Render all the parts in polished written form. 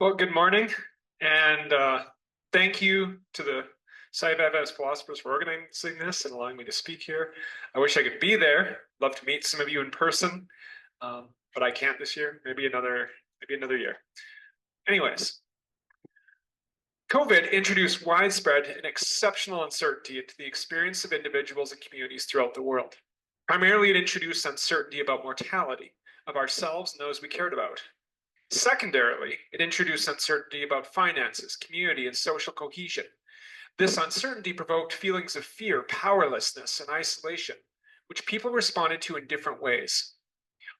Well, good morning, and thank you to the Sci-Fi Philosophers for organizing this and allowing me to speak here. I wish I could be there. Love to meet some of you in person, but I can't this year. Maybe another year. Anyways, COVID introduced widespread and exceptional uncertainty into the experience of individuals and communities throughout the world. Primarily, it introduced uncertainty about mortality, of ourselves and those we cared about. Secondarily, it introduced uncertainty about finances, community, and social cohesion. This uncertainty provoked feelings of fear, powerlessness, and isolation, which people responded to in different ways.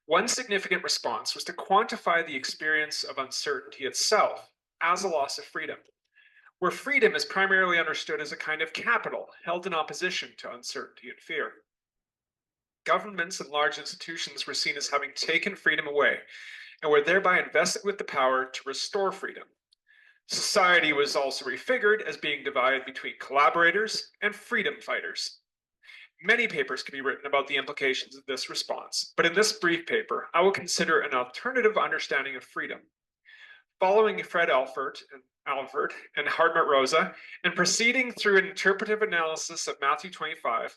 One significant response was to quantify the experience of uncertainty itself as a loss of freedom, where freedom is primarily understood as a kind of capital held in opposition to uncertainty and fear. Governments and large institutions were seen as having taken freedom away and were thereby invested with the power to restore freedom. Society was also refigured as being divided between collaborators and freedom fighters. Many papers can be written about the implications of this response, but in this brief paper, I will consider an alternative understanding of freedom. Following Alford and Hartmut Rosa, and proceeding through an interpretive analysis of Matthew 25,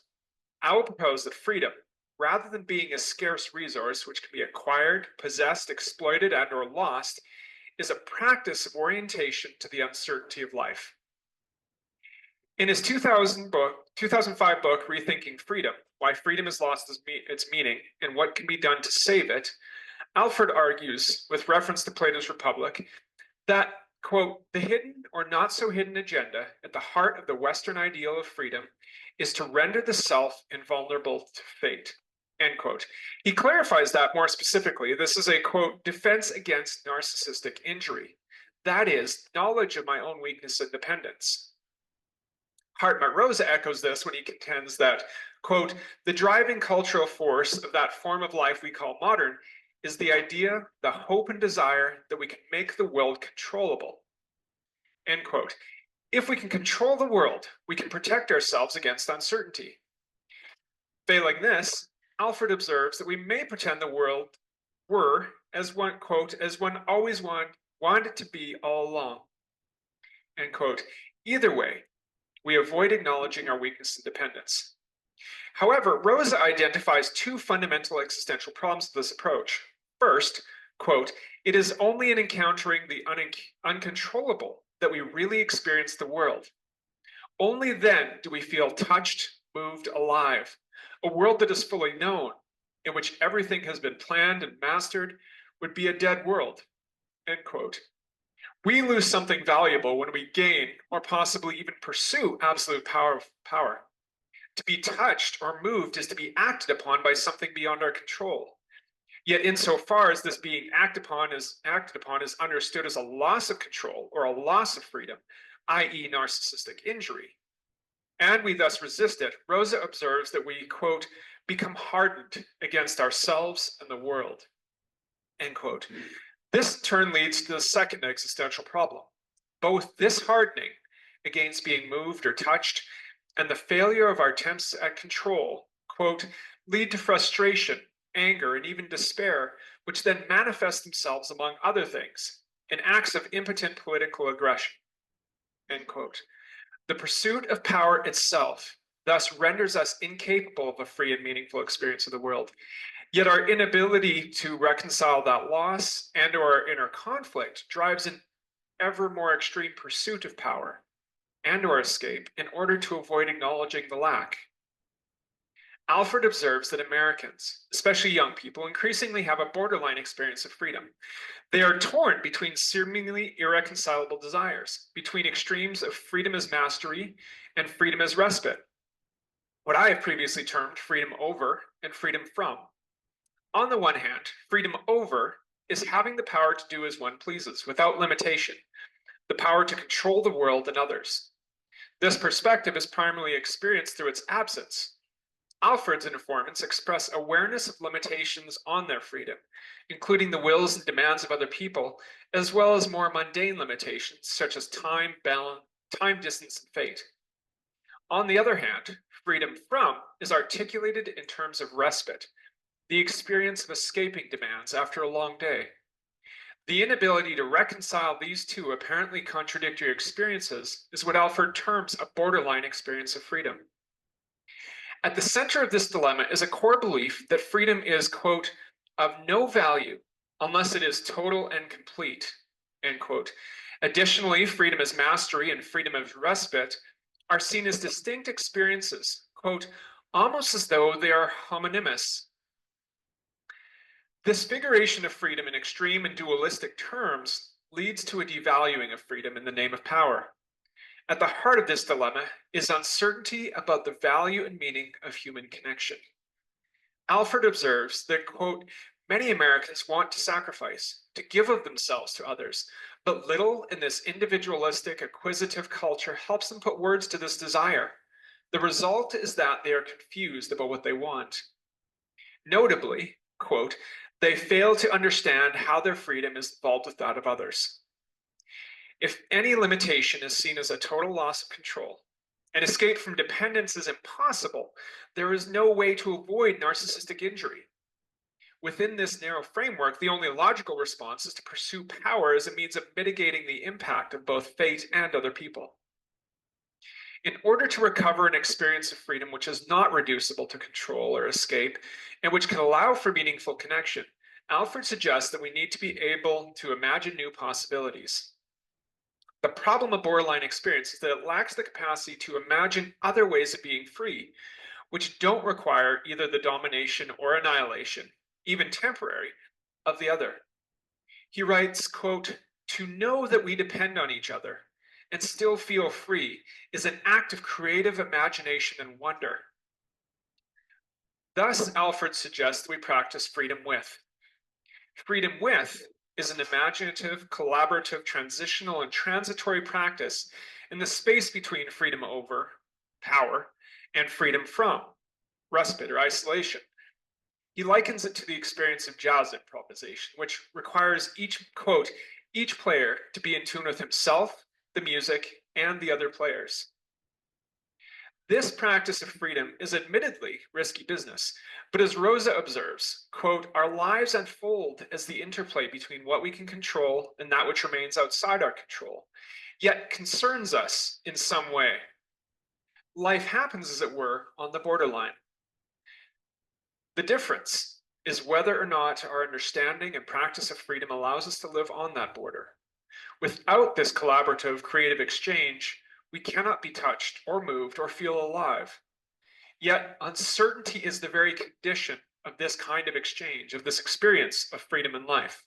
I will propose that freedom, rather than being a scarce resource which can be acquired, possessed, exploited, and or lost, is a practice of orientation to the uncertainty of life. In his 2005 book, Rethinking Freedom, Why Freedom Has Lost Its Meaning and What Can Be Done to Save It, Alford argues, with reference to Plato's Republic, that, quote, the hidden or not so hidden agenda at the heart of the Western ideal of freedom is to render the self invulnerable to fate, end quote. He clarifies that more specifically. This is a, quote, defense against narcissistic injury. That is, knowledge of my own weakness and dependence. Hartmut Rosa echoes this when he contends that, quote, the driving cultural force of that form of life we call modern is the idea, the hope and desire that we can make the world controllable, end quote. If we can control the world, we can protect ourselves against uncertainty. Failing this, Alford observes that we may pretend the world were, as one, quote, as one always wanted it to be all along, end quote. Either way, we avoid acknowledging our weakness and dependence. However, Rosa identifies two fundamental existential problems with this approach. First, quote, it is only in encountering the uncontrollable that we really experience the world. Only then do we feel touched, moved, alive. A world that is fully known, in which everything has been planned and mastered, would be a dead world, end quote. We lose something valuable when we gain, or possibly even pursue, absolute power. To be touched or moved is to be acted upon by something beyond our control. Yet insofar as this being acted upon is understood as a loss of control or a loss of freedom, i.e. narcissistic injury, and we thus resist it, Rosa observes that we, quote, become hardened against ourselves and the world, end quote. This in turn leads to the second existential problem. Both this hardening against being moved or touched and the failure of our attempts at control, quote, lead to frustration, anger, and even despair, which then manifest themselves, among other things, in acts of impotent political aggression, end quote. The pursuit of power itself thus renders us incapable of a free and meaningful experience of the world. Yet our inability to reconcile that loss and or our inner conflict drives an ever more extreme pursuit of power and or escape in order to avoid acknowledging the lack. Alford observes that Americans, especially young people, increasingly have a borderline experience of freedom. They are torn between seemingly irreconcilable desires, between extremes of freedom as mastery and freedom as respite, what I have previously termed freedom over and freedom from. On the one hand, freedom over is having the power to do as one pleases, without limitation, the power to control the world and others. This perspective is primarily experienced through its absence. Alford's informants express awareness of limitations on their freedom, including the wills and demands of other people, as well as more mundane limitations such as time, balance, time, distance, and fate. On the other hand, freedom from is articulated in terms of respite, the experience of escaping demands after a long day. The inability to reconcile these two apparently contradictory experiences is what Alford terms a borderline experience of freedom. At the center of this dilemma is a core belief that freedom is, quote, of no value unless it is total and complete, end quote. Additionally, freedom as mastery and freedom as respite are seen as distinct experiences, quote, almost as though they are homonymous. This figuration of freedom in extreme and dualistic terms leads to a devaluing of freedom in the name of power. At the heart of this dilemma is uncertainty about the value and meaning of human connection. Alford observes that, quote, many Americans want to sacrifice, to give of themselves to others, but little in this individualistic, acquisitive culture helps them put words to this desire. The result is that they are confused about what they want. Notably, quote, they fail to understand how their freedom is involved with that of others. If any limitation is seen as a total loss of control, and escape from dependence is impossible, there is no way to avoid narcissistic injury. Within this narrow framework, the only logical response is to pursue power as a means of mitigating the impact of both fate and other people. In order to recover an experience of freedom which is not reducible to control or escape, and which can allow for meaningful connection, Alford suggests that we need to be able to imagine new possibilities. The problem of borderline experience is that it lacks the capacity to imagine other ways of being free, which don't require either the domination or annihilation, even temporary, of the other. He writes, quote, to know that we depend on each other and still feel free is an act of creative imagination and wonder. Thus, Alford suggests we practice freedom with. Freedom with is an imaginative, collaborative, transitional, and transitory practice in the space between freedom over, power, and freedom from, respite or isolation. He likens it to the experience of jazz improvisation, which requires each player to be in tune with himself, the music, and the other players. This practice of freedom is admittedly risky business, but as Rosa observes, quote, our lives unfold as the interplay between what we can control and that which remains outside our control, yet concerns us in some way. Life happens, as it were, on the borderline. The difference is whether or not our understanding and practice of freedom allows us to live on that border. Without this collaborative, creative exchange, we cannot be touched or moved or feel alive. Yet uncertainty is the very condition of this kind of exchange, of this experience of freedom in life.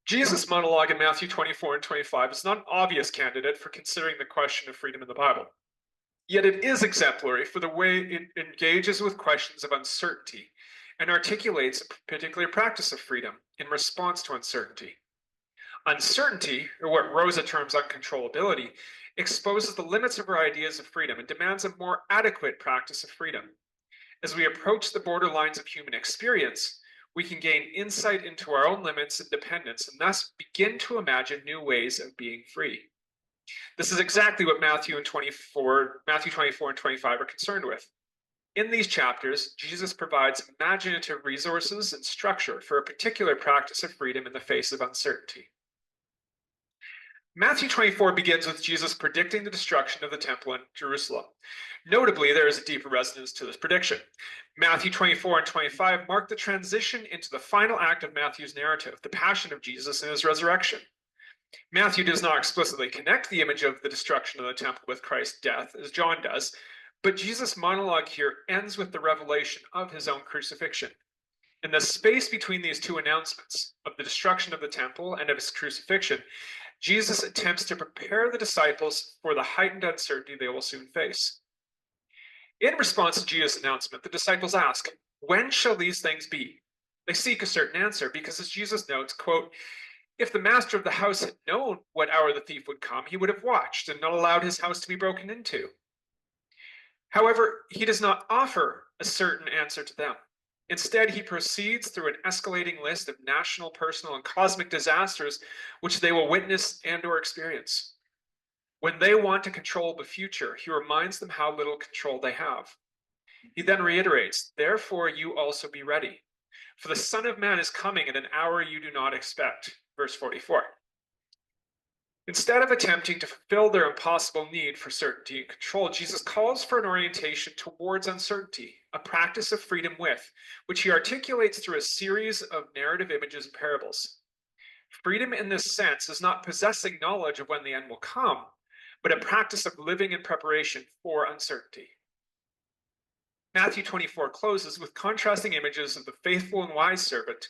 Jesus' monologue in Matthew 24 and 25 is not an obvious candidate for considering the question of freedom in the Bible. Yet it is exemplary for the way it engages with questions of uncertainty and articulates a particular practice of freedom in response to uncertainty. Uncertainty, or what Rosa terms uncontrollability, exposes the limits of our ideas of freedom and demands a more adequate practice of freedom. As we approach the borderlines of human experience, we can gain insight into our own limits and dependence and thus begin to imagine new ways of being free. This is exactly what Matthew 24 and 25 are concerned with. In these chapters, Jesus provides imaginative resources and structure for a particular practice of freedom in the face of uncertainty. Matthew 24 begins with Jesus predicting the destruction of the temple in Jerusalem. Notably, there is a deeper resonance to this prediction. Matthew 24 and 25 mark the transition into the final act of Matthew's narrative, the passion of Jesus and his resurrection. Matthew does not explicitly connect the image of the destruction of the temple with Christ's death, as John does, but Jesus' monologue here ends with the revelation of his own crucifixion. In the space between these two announcements of the destruction of the temple and of his crucifixion, Jesus attempts to prepare the disciples for the heightened uncertainty they will soon face. In response to Jesus' announcement, the disciples ask, when shall these things be? They seek a certain answer because, as Jesus notes, quote, if the master of the house had known what hour the thief would come, he would have watched and not allowed his house to be broken into. However, he does not offer a certain answer to them. Instead, he proceeds through an escalating list of national, personal, and cosmic disasters which they will witness and or experience. When they want to control the future, he reminds them how little control they have. He then reiterates, therefore you also be ready. For the Son of Man is coming at an hour you do not expect. Verse 44. Instead of attempting to fulfill their impossible need for certainty and control, Jesus calls for an orientation towards uncertainty, a practice of freedom with, which he articulates through a series of narrative images and parables. Freedom in this sense is not possessing knowledge of when the end will come, but a practice of living in preparation for uncertainty. Matthew 24 closes with contrasting images of the faithful and wise servant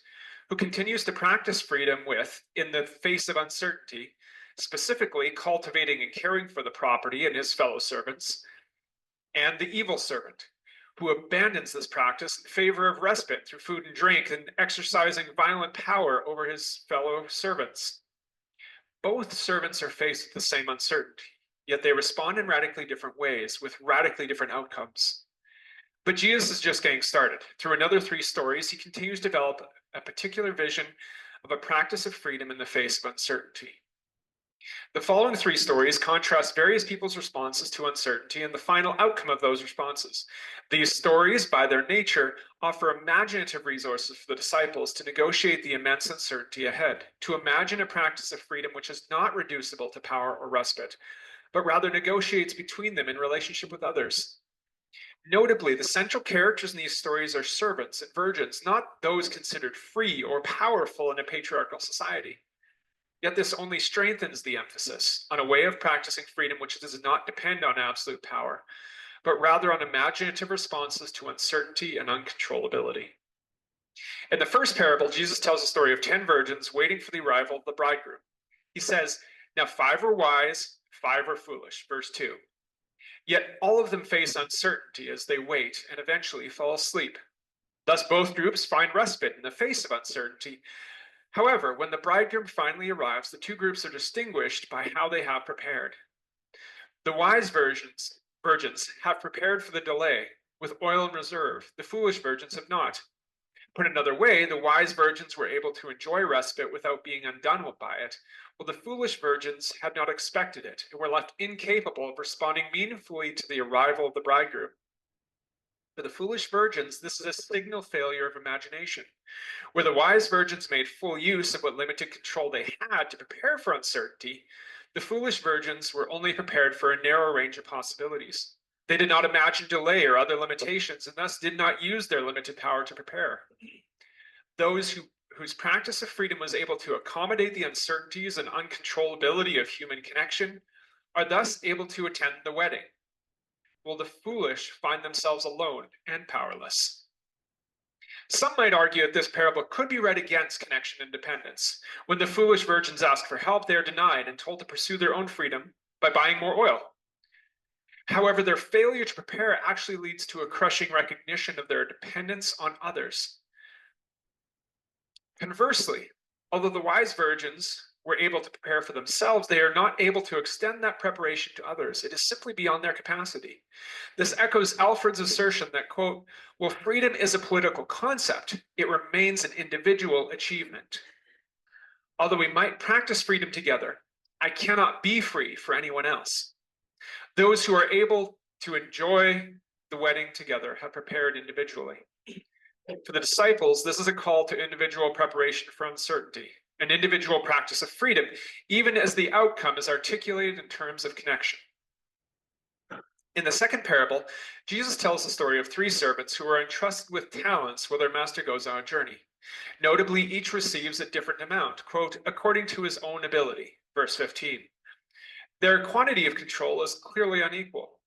who continues to practice freedom with in the face of uncertainty, specifically cultivating and caring for the property and his fellow servants, and the evil servant, who abandons this practice in favor of respite through food and drink and exercising violent power over his fellow servants. Both servants are faced with the same uncertainty, yet they respond in radically different ways with radically different outcomes. But Jesus is just getting started. Through another 3 stories, he continues to develop a particular vision of a practice of freedom in the face of uncertainty. The following 3 stories contrast various people's responses to uncertainty and the final outcome of those responses. These stories, by their nature, offer imaginative resources for the disciples to negotiate the immense uncertainty ahead, to imagine a practice of freedom which is not reducible to power or respite, but rather negotiates between them in relationship with others. Notably, the central characters in these stories are servants and virgins, not those considered free or powerful in a patriarchal society. Yet this only strengthens the emphasis on a way of practicing freedom which does not depend on absolute power, but rather on imaginative responses to uncertainty and uncontrollability. In the first parable, Jesus tells the story of 10 virgins waiting for the arrival of the bridegroom. He says, "Now 5 were wise, 5 were foolish," verse 2. Yet all of them face uncertainty as they wait and eventually fall asleep. Thus both groups find respite in the face of uncertainty. However, when the bridegroom finally arrives, the 2 groups are distinguished by how they have prepared. The wise virgins have prepared for the delay with oil in reserve. The foolish virgins have not. Put another way, the wise virgins were able to enjoy respite without being undone by it, while the foolish virgins had not expected it and were left incapable of responding meaningfully to the arrival of the bridegroom. For the foolish virgins, this is a signal failure of imagination. Where the wise virgins made full use of what limited control they had to prepare for uncertainty, the foolish virgins were only prepared for a narrow range of possibilities. They did not imagine delay or other limitations and thus did not use their limited power to prepare. Those whose practice of freedom was able to accommodate the uncertainties and uncontrollability of human connection are thus able to attend the wedding, while the foolish find themselves alone and powerless. Some might argue that this parable could be read against connection and dependence. When the foolish virgins ask for help, they are denied and told to pursue their own freedom by buying more oil. However, their failure to prepare actually leads to a crushing recognition of their dependence on others. Conversely, although the wise virgins were able to prepare for themselves, they are not able to extend that preparation to others. It is simply beyond their capacity. This echoes Alford's assertion that, quote, "While freedom is a political concept, it remains an individual achievement. Although we might practice freedom together, I cannot be free for anyone else. Those who are able to enjoy the wedding together have prepared individually." For the disciples, this is a call to individual preparation for uncertainty, an individual practice of freedom, even as the outcome is articulated in terms of connection. In the second parable, Jesus tells the story of 3 servants who are entrusted with talents while their master goes on a journey. Notably, each receives a different amount, quote, "according to his own ability," verse 15. Their quantity of control is clearly unequal.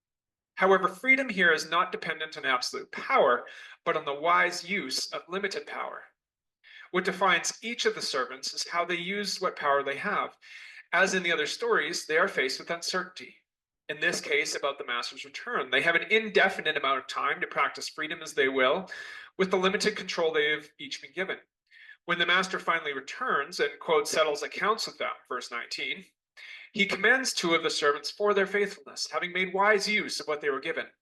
However, freedom here is not dependent on absolute power, but on the wise use of limited power. What defines each of the servants is how they use what power they have. As in the other stories, they are faced with uncertainty. In this case, about the master's return. They have an indefinite amount of time to practice freedom as they will, with the limited control they have each been given. When the master finally returns and, quote, "settles accounts with them," verse 19, he commends 2 of the servants for their faithfulness, having made wise use of what they were given.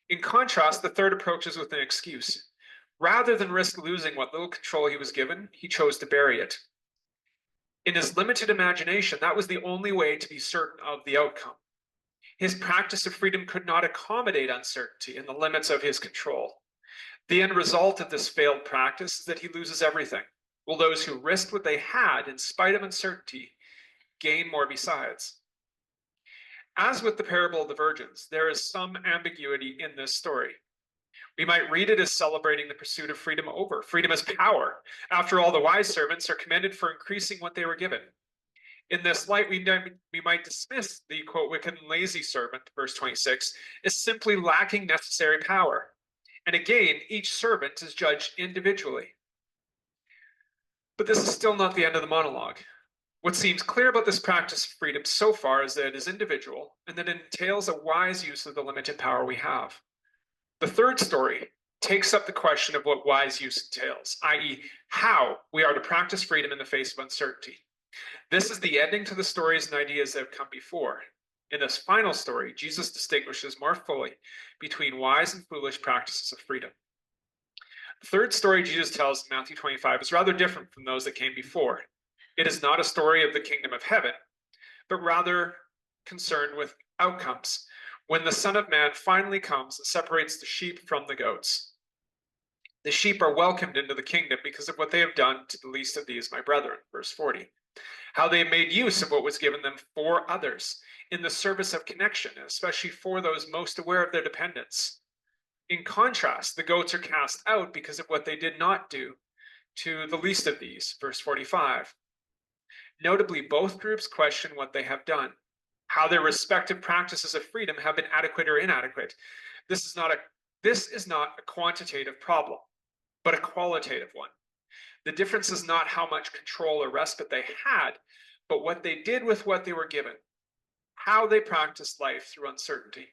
In contrast, the third approaches with an excuse. Rather than risk losing what little control he was given, he chose to bury it. In his limited imagination, that was the only way to be certain of the outcome. His practice of freedom could not accommodate uncertainty in the limits of his control. The end result of this failed practice is that he loses everything, while those who risked what they had in spite of uncertainty gain more besides. As with the parable of the virgins, there is some ambiguity in this story. We might read it as celebrating the pursuit of freedom over. Freedom as power. After all, the wise servants are commended for increasing what they were given. In this light, we might dismiss the quote, wicked and lazy servant, verse 26, as simply lacking necessary power. And again, each servant is judged individually. But this is still not the end of the monologue. What seems clear about this practice of freedom so far is that it is individual and that it entails a wise use of the limited power we have. The third story takes up the question of what wise use entails, i.e., how we are to practice freedom in the face of uncertainty. This is the ending to the stories and ideas that have come before. In this final story, Jesus distinguishes more fully between wise and foolish practices of freedom. The third story Jesus tells in Matthew 25 is rather different from those that came before. It is not a story of the kingdom of heaven, but rather concerned with outcomes, when the Son of Man finally comes and separates the sheep from the goats. The sheep are welcomed into the kingdom because of what they have done to the least of these, my brethren, verse 40. How they have made use of what was given them for others in the service of connection, especially for those most aware of their dependence. In contrast, the goats are cast out because of what they did not do to the least of these, verse 45. Notably, both groups question what they have done, how their respective practices of freedom have been adequate or inadequate. This is not a quantitative problem, but a qualitative one. The difference is not how much control or respite they had, but what they did with what they were given, how they practiced life through uncertainty.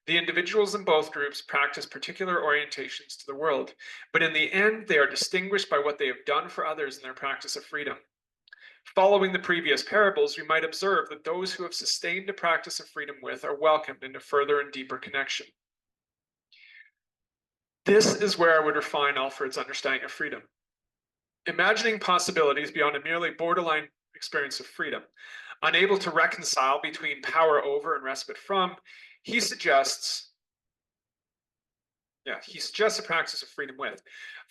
The individuals in both groups practice particular orientations to the world, but in the end, they are distinguished by what they have done for others in their practice of freedom. Following the previous parables, we might observe that those who have sustained a practice of freedom with are welcomed into further and deeper connection. This is where I would refine Alford's understanding of freedom. Imagining possibilities beyond a merely borderline experience of freedom, unable to reconcile between power over and respite from, he suggests a practice of freedom with,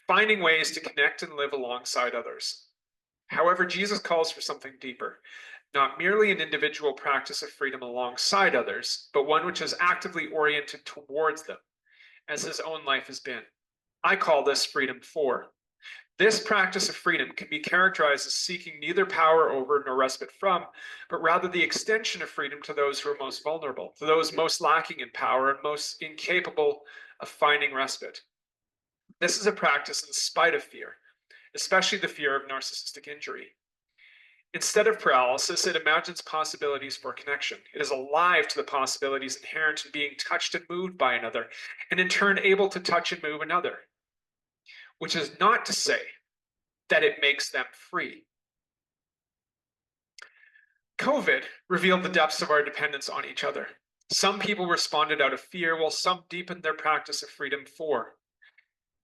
finding ways to connect and live alongside others. However, Jesus calls for something deeper, not merely an individual practice of freedom alongside others, but one which is actively oriented towards them, as his own life has been. I call this freedom for. This practice of freedom can be characterized as seeking neither power over nor respite from, but rather the extension of freedom to those who are most vulnerable, to those most lacking in power and most incapable of finding respite. This is a practice in spite of fear, especially the fear of narcissistic injury. Instead of paralysis, it imagines possibilities for connection. It is alive to the possibilities inherent in being touched and moved by another, and in turn able to touch and move another. Which is not to say that it makes them free. COVID revealed the depths of our dependence on each other. Some people responded out of fear, while some deepened their practice of freedom for.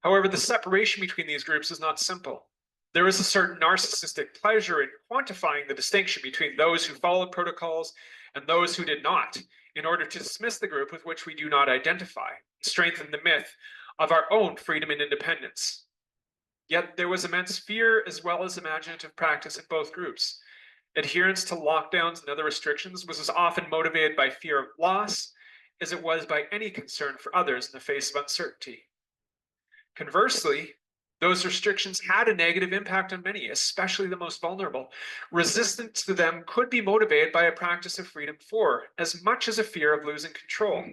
However, the separation between these groups is not simple. There is a certain narcissistic pleasure in quantifying the distinction between those who followed protocols and those who did not, in order to dismiss the group with which we do not identify, and strengthen the myth of our own freedom and independence. Yet there was immense fear as well as imaginative practice in both groups. Adherence to lockdowns and other restrictions was as often motivated by fear of loss as it was by any concern for others in the face of uncertainty. Conversely, those restrictions had a negative impact on many, especially the most vulnerable. Resistance to them could be motivated by a practice of freedom for, as much as a fear of losing control.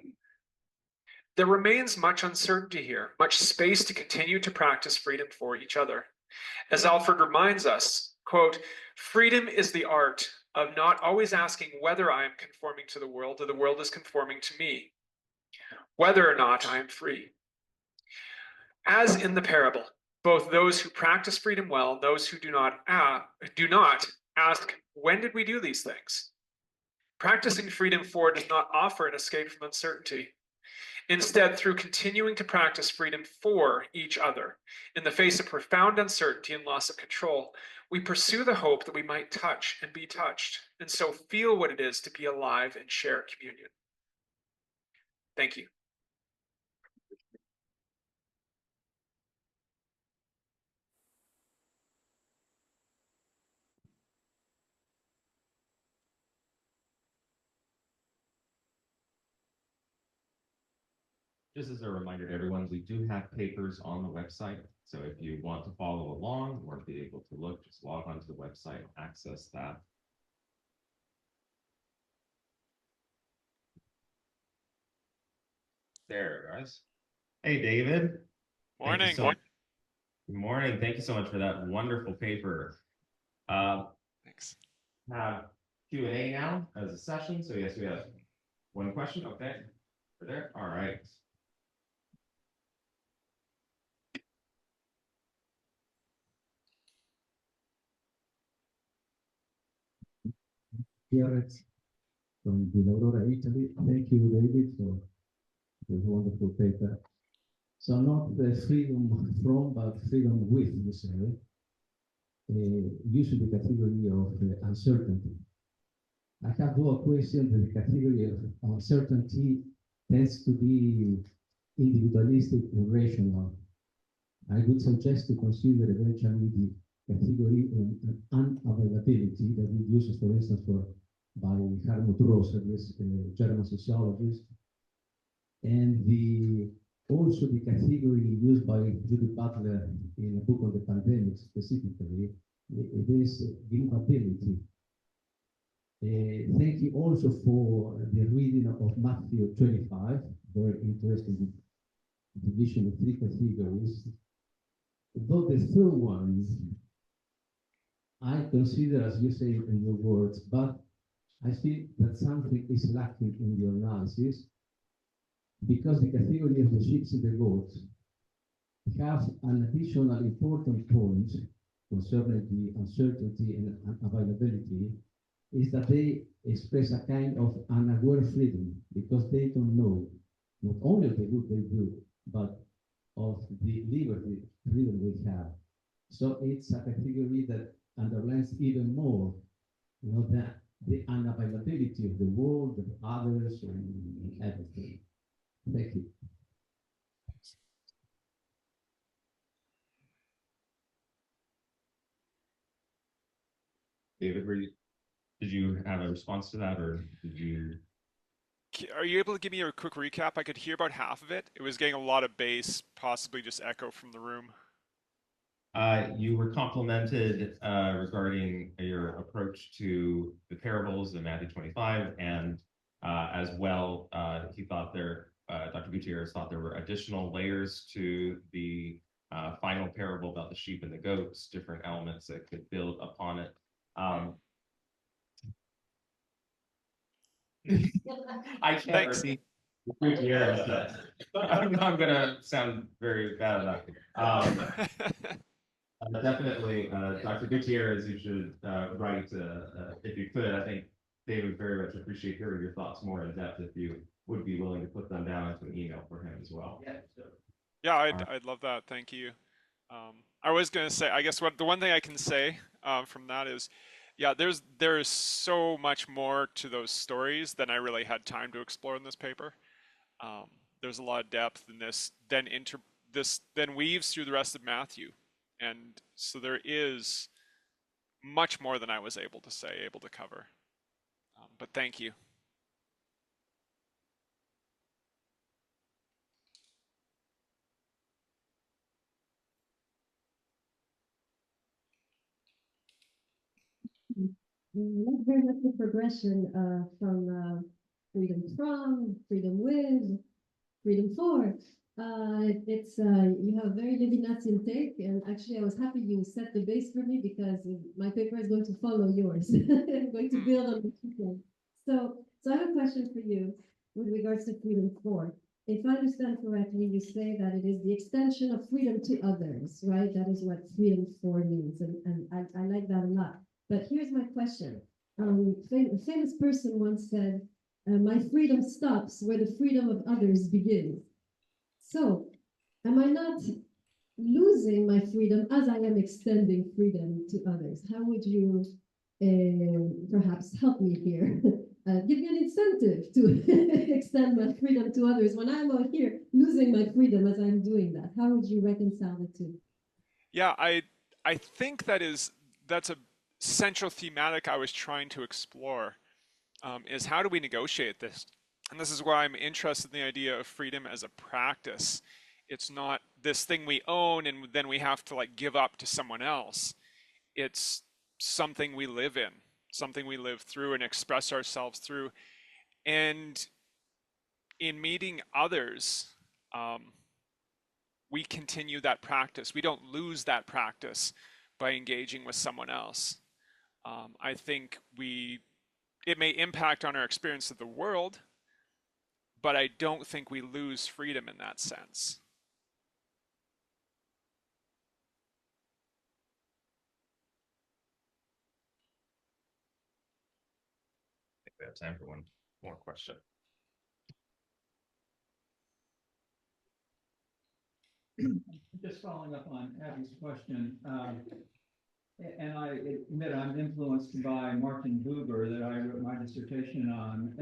There remains much uncertainty here, much space to continue to practice freedom for each other. As Alford reminds us, quote, freedom is the art of not always asking whether I am conforming to the world or the world is conforming to me, whether or not I am free. As in the parable, both those who practice freedom well and those who do not ask, when did we do these things? Practicing freedom for does not offer an escape from uncertainty. Instead, through continuing to practice freedom for each other, in the face of profound uncertainty and loss of control, we pursue the hope that we might touch and be touched, and so feel what it is to be alive and share communion. Thank you. just as a reminder to everyone, we do have papers on the website. So if you want to follow along or be able to look, just log onto the website, access that. There, guys. Hey, David. Thank you Morning. so much. Good morning. Thank you so much for that wonderful paper. Uh, Thanks. have Q&A now as a session. So yes, we have one question. Okay. Over there. All right. Barrett from Aurora, Italy. Thank you, David, for this wonderful paper. So not the freedom from, but freedom with, you say, using the category of uncertainty. I have a question that the category of uncertainty tends to be individualistic and rational. I would suggest to consider eventually the category of unavailability that we use, for instance, by Helmut Rosser, this German sociologist, and also the category used by Judith Butler in a book on the pandemic specifically. It is inability. Thank you also for the reading of Matthew 25, very interesting division of three categories. Though the third one, I consider, as you say in your words, but I feel that something is lacking in your analysis because the category of the ships and the goats have an additional important point concerning the uncertainty and availability is that they express a kind of unaware freedom because they don't know not only of the good they do, but of the liberty freedom we have. So it's a category that underlines even more, that the unavailability of the world, of others, and everything. Thank you. David, did you have a response to that, or did you? Are you able to give me a quick recap? I could hear about half of it. It was getting a lot of bass, possibly just echo from the room. You were complimented regarding your approach to the parables in Matthew 25, and as well, he thought Dr. Gutierrez thought there were additional layers to the final parable about the sheep and the goats, different elements that could build upon it. I can't Thanks. repeat Gutierrez. I'm going to sound very bad about it. Definitely, Dr. Gutierrez, you should write, if you could. I think David would very much appreciate hearing your thoughts more in depth if you would be willing to put them down into an email for him as well. Yeah, I'd love that. Thank you. I was going to say, I guess the one thing I can say from that is, yeah, there's so much more to those stories than I really had time to explore in this paper. There's a lot of depth in this, then weaves through the rest of Matthew, and so there is much more than I was able to cover. But thank you. Like very much the progression from freedom from, freedom with, freedom for. It's you have very Levinatian take, and actually I was happy you set the base for me because my paper is going to follow yours. I'm going to build on the so I have a question for you with regards to freedom for. If I understand correctly, you say that it is the extension of freedom to others, right? That is what freedom for means, and I like that a lot. But here's my question. A famous person once said, my freedom stops where the freedom of others begins. So, am I not losing my freedom as I am extending freedom to others? How would you perhaps help me here? Give me an incentive to extend my freedom to others when I'm out here losing my freedom as I'm doing that. How would you reconcile the two? Yeah, I think that's a central thematic I was trying to explore. Is how do we negotiate this And this is why I'm interested in the idea of freedom as a practice. It's not this thing we own and then we have to like give up to someone else. It's something we live in, something we live through and express ourselves through. And in meeting others, um, we continue that practice. We don't lose that practice by engaging with someone else. I think it may impact on our experience of the world, but I don't think we lose freedom in that sense. I think we have time for one more question. Just following up on Abby's question, and I admit I'm influenced by Martin Buber that I wrote my dissertation on,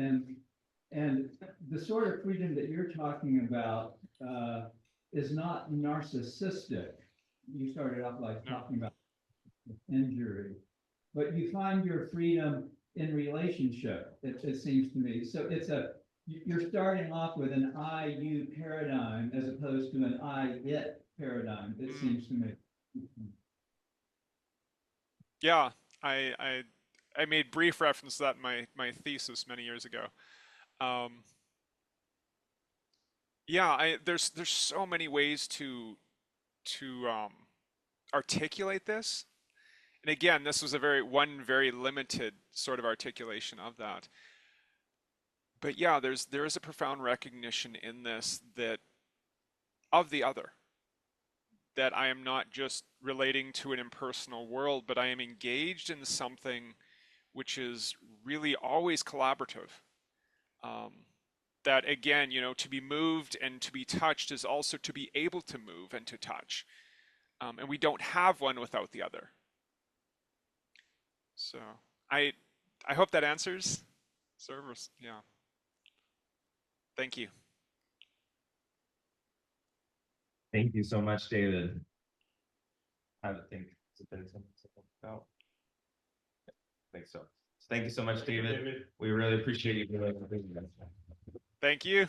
and the sort of freedom that you're talking about is not narcissistic. You started off like talking about injury, but you find your freedom in relationship. It seems to me. So you're starting off with an I-you paradigm as opposed to an I-it paradigm, it seems to me. Yeah, I made brief reference to that in my thesis many years ago. Um, yeah, there's so many ways to articulate this. And again, this was a very limited sort of articulation of that. But yeah, there is a profound recognition in this that of the other, that I am not just relating to an impersonal world, but I am engaged in something which is really always collaborative. Um, that again, to be moved and to be touched is also to be able to move and to touch. And we don't have one without the other. So I I hope that answers servers. Yeah. Thank you. Thank you so much, David. I would think it's been something about. I think so. Thank you so much, David. We really appreciate you. Thank you.